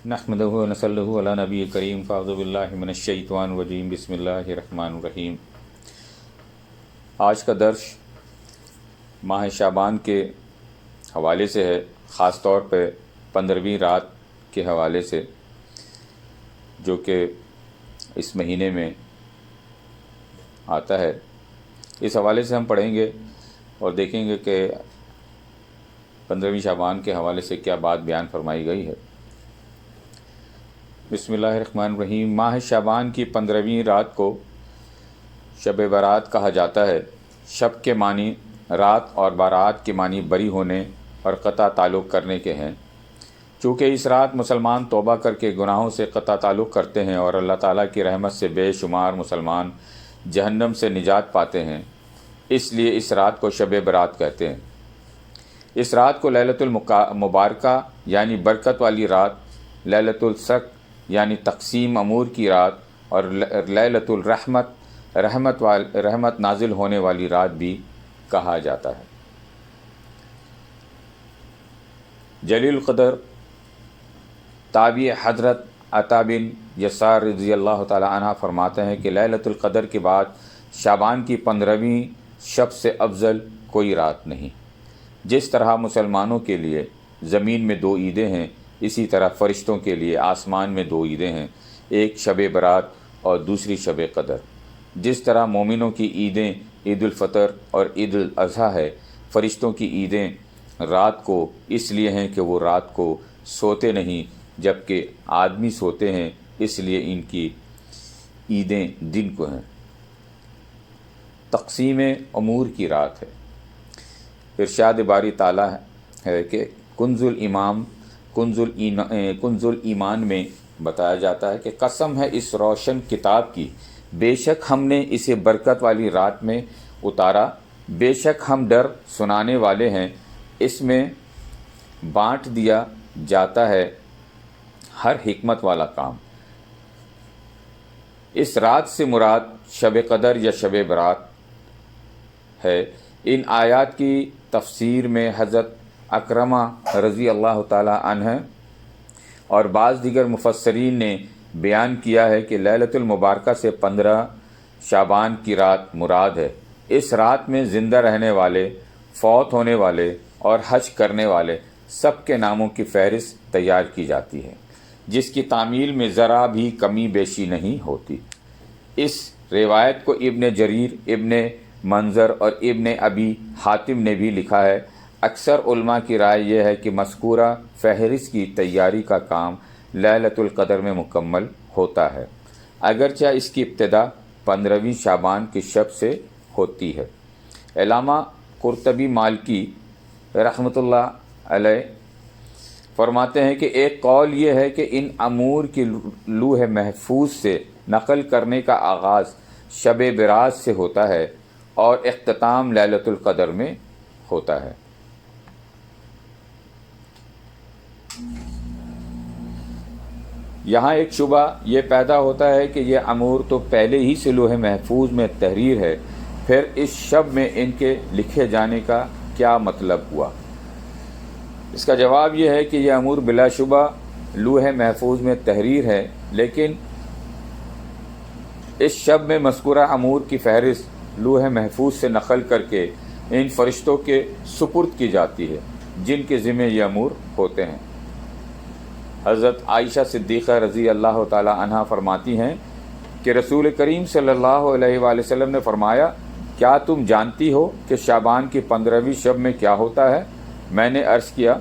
نحمدہ و نصلی علی نبی کریم فاعوذ باللہ من الشیطان الرجیم بسم اللہ الرحمن الرحیم۔ آج کا درس ماہ شعبان کے حوالے سے ہے، خاص طور پہ 15ویں رات کے حوالے سے، جو کہ اس مہینے میں آتا ہے۔ اس حوالے سے ہم پڑھیں گے اور دیکھیں گے کہ 15ویں شعبان کے حوالے سے کیا بات بیان فرمائی گئی ہے۔ بسم اللہ الرحمن الرحیم۔ ماہ شعبان کی 15ویں رات کو شب برات کہا جاتا ہے۔ شب کے معنی رات اور برات کے معنی بری ہونے اور قطع تعلق کرنے کے ہیں۔ چونکہ اس رات مسلمان توبہ کر کے گناہوں سے قطع تعلق کرتے ہیں اور اللہ تعالیٰ کی رحمت سے بے شمار مسلمان جہنم سے نجات پاتے ہیں، اس لیے اس رات کو شب برات کہتے ہیں۔ اس رات کو لیلۃ المبارکہ یعنی برکت والی رات، لیلۃ الصق یعنی تقسیم امور کی رات، اور لیلۃ الرحمت رحمت نازل ہونے والی رات بھی کہا جاتا ہے۔ جلیل القدر تابعی حضرت عطا بن یسار رضی اللہ تعالی عنہ فرماتے ہیں کہ لیلۃ القدر کے بعد شعبان کی 15ویں شب سے افضل کوئی رات نہیں۔ جس طرح مسلمانوں کے لیے زمین میں 2 عیدیں ہیں، اسی طرح فرشتوں کے لیے آسمان میں 2 عیدیں ہیں، ایک شب برات اور دوسری شب قدر۔ جس طرح مومنوں کی عیدیں عید الفطر اور عید الاضحیٰ ہے، فرشتوں کی عیدیں رات کو اس لیے ہیں کہ وہ رات کو سوتے نہیں جبکہ آدمی سوتے ہیں، اس لیے ان کی عیدیں دن کو ہیں۔ تقسیم امور کی رات ہے۔ ارشاد باری تعالیٰ ہے کہ کنز الایمان میں بتایا جاتا ہے کہ قسم ہے اس روشن کتاب کی، بے شک ہم نے اسے برکت والی رات میں اتارا، بے شک ہم ڈر سنانے والے ہیں، اس میں بانٹ دیا جاتا ہے ہر حکمت والا کام۔ اس رات سے مراد شب قدر یا شب برات ہے۔ ان آیات کی تفسیر میں حضرت اکرمہ رضی اللہ تعالی عنہ اور بعض دیگر مفسرین نے بیان کیا ہے کہ لیلۃ المبارکہ سے 15 شعبان کی رات مراد ہے۔ اس رات میں زندہ رہنے والے، فوت ہونے والے اور حج کرنے والے سب کے ناموں کی فہرست تیار کی جاتی ہے، جس کی تعمیل میں ذرا بھی کمی بیشی نہیں ہوتی۔ اس روایت کو ابن جریر، ابن منظر اور ابن ابی حاتم نے بھی لکھا ہے۔ اکثر علماء کی رائے یہ ہے کہ مذکورہ فہرست کی تیاری کا کام لیلۃ القدر میں مکمل ہوتا ہے، اگرچہ اس کی ابتدا 15ویں شعبان کی شب سے ہوتی ہے۔ علامہ قرطبی مالکی رحمۃ اللہ علیہ فرماتے ہیں کہ ایک قول یہ ہے کہ ان امور کی لوح محفوظ سے نقل کرنے کا آغاز شب برات سے ہوتا ہے اور اختتام لیلۃ القدر میں ہوتا ہے۔ یہاں ایک شبہ یہ پیدا ہوتا ہے کہ یہ امور تو پہلے ہی سے لوح محفوظ میں تحریر ہے، پھر اس شب میں ان کے لکھے جانے کا کیا مطلب ہوا؟ اس کا جواب یہ ہے کہ یہ امور بلا شبہ لوح محفوظ میں تحریر ہے، لیکن اس شب میں مذکورہ امور کی فہرست لوح محفوظ سے نقل کر کے ان فرشتوں کے سپرد کی جاتی ہے جن کے ذمہ یہ امور ہوتے ہیں۔ حضرت عائشہ صدیقہ رضی اللہ تعالی عنہ فرماتی ہیں کہ رسول کریم صلی اللہ علیہ وآلہ وسلم نے فرمایا، کیا تم جانتی ہو کہ شعبان کی 15ویں شب میں کیا ہوتا ہے؟ میں نے عرض کیا،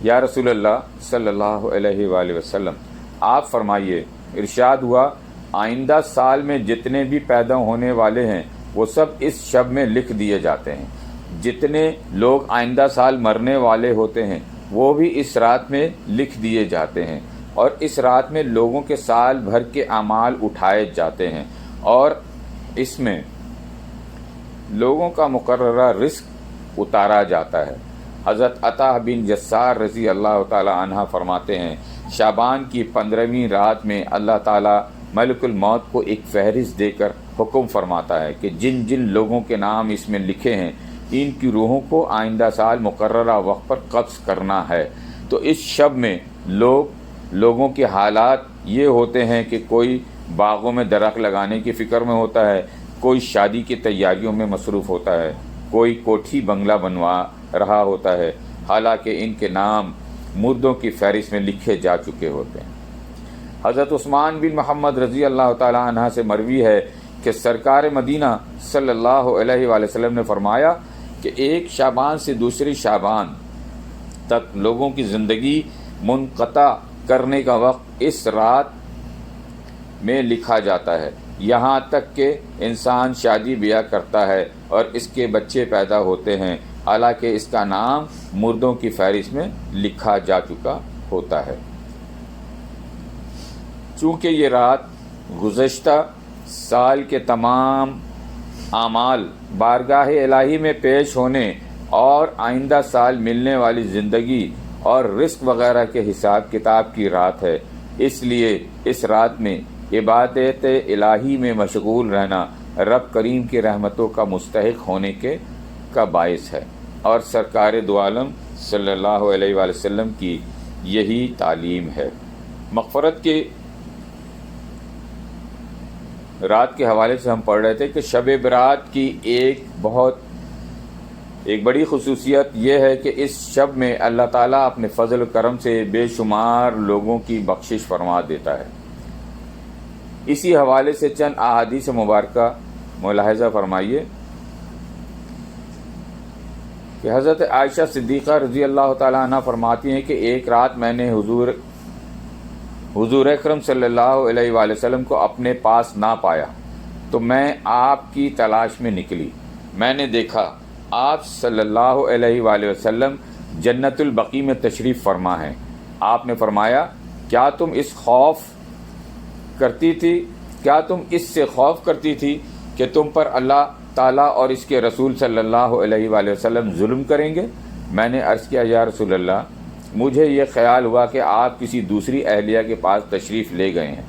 یا رسول اللہ صلی اللہ علیہ وآلہ وسلم، آپ فرمائیے۔ ارشاد ہوا، آئندہ سال میں جتنے بھی پیدا ہونے والے ہیں وہ سب اس شب میں لکھ دیے جاتے ہیں۔ جتنے لوگ آئندہ سال مرنے والے ہوتے ہیں وہ بھی اس رات میں لکھ دیے جاتے ہیں، اور اس رات میں لوگوں کے سال بھر کے اعمال اٹھائے جاتے ہیں، اور اس میں لوگوں کا مقررہ رزق اتارا جاتا ہے۔ حضرت عطا بن یسار رضی اللہ تعالی عنہ فرماتے ہیں، شعبان کی 15ویں رات میں اللہ تعالی ملک الموت کو ایک فہرست دے کر حکم فرماتا ہے کہ جن جن لوگوں کے نام اس میں لکھے ہیں ان کی روحوں کو آئندہ سال مقررہ وقت پر قبض کرنا ہے۔ تو اس شب میں لوگ لوگوں کے حالات یہ ہوتے ہیں کہ کوئی باغوں میں درخت لگانے کی فکر میں ہوتا ہے، کوئی شادی کی تیاریوں میں مصروف ہوتا ہے، کوئی کوٹھی بنگلہ بنوا رہا ہوتا ہے، حالانکہ ان کے نام مردوں کی فہرست میں لکھے جا چکے ہوتے ہیں۔ حضرت عثمان بن محمد رضی اللہ تعالی عنہ سے مروی ہے کہ سرکار مدینہ صلی اللہ علیہ وآلہ وسلم نے فرمایا کہ ایک شعبان سے دوسری شعبان تک لوگوں کی زندگی منقطع کرنے کا وقت اس رات میں لکھا جاتا ہے، یہاں تک کہ انسان شادی بیاہ کرتا ہے اور اس کے بچے پیدا ہوتے ہیں، حالانکہ اس کا نام مردوں کی فہرست میں لکھا جا چکا ہوتا ہے۔ چونکہ یہ رات گزشتہ سال کے تمام اعمال بارگاہ الہی میں پیش ہونے اور آئندہ سال ملنے والی زندگی اور رزق وغیرہ کے حساب کتاب کی رات ہے، اس لیے اس رات میں عبادت الہی میں مشغول رہنا رب کریم کی رحمتوں کا مستحق ہونے کا باعث ہے، اور سرکار دو عالم صلی اللہ علیہ وآلہ وسلم کی یہی تعلیم ہے۔ مغفرت کی رات کے حوالے سے ہم پڑھ رہے تھے کہ شب برات کی ایک بڑی خصوصیت یہ ہے کہ اس شب میں اللہ تعالیٰ اپنے فضل و کرم سے بے شمار لوگوں کی بخشش فرما دیتا ہے۔ اسی حوالے سے چند احادیث مبارکہ ملاحظہ فرمائیے کہ حضرت عائشہ صدیقہ رضی اللہ تعالیٰ عنہ فرماتی ہیں کہ ایک رات میں نے حضور اکرم صلی اللہ علیہ وآلہ وسلم کو اپنے پاس نہ پایا تو میں آپ کی تلاش میں نکلی۔ میں نے دیکھا آپ صلی اللہ علیہ وآلہ وسلم جنت البقیع میں تشریف فرما ہیں۔ آپ نے فرمایا کیا تم اس سے خوف کرتی تھی کہ تم پر اللہ تعالیٰ اور اس کے رسول صلی اللہ علیہ وآلہ وسلم ظلم کریں گے؟ میں نے عرض کیا یا رسول اللہ، مجھے یہ خیال ہوا کہ آپ کسی دوسری اہلیہ کے پاس تشریف لے گئے ہیں۔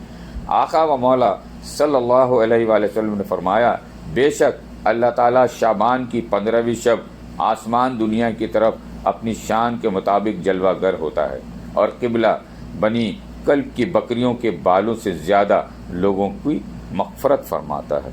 آقا و مولا صلی اللہ علیہ وآلہ وسلم نے فرمایا بے شک اللہ تعالیٰ شعبان کی 15ویں شب آسمان دنیا کی طرف اپنی شان کے مطابق جلوہ گر ہوتا ہے اور قبلہ بنی کلب کی بکریوں کے بالوں سے زیادہ لوگوں کی مغفرت فرماتا ہے۔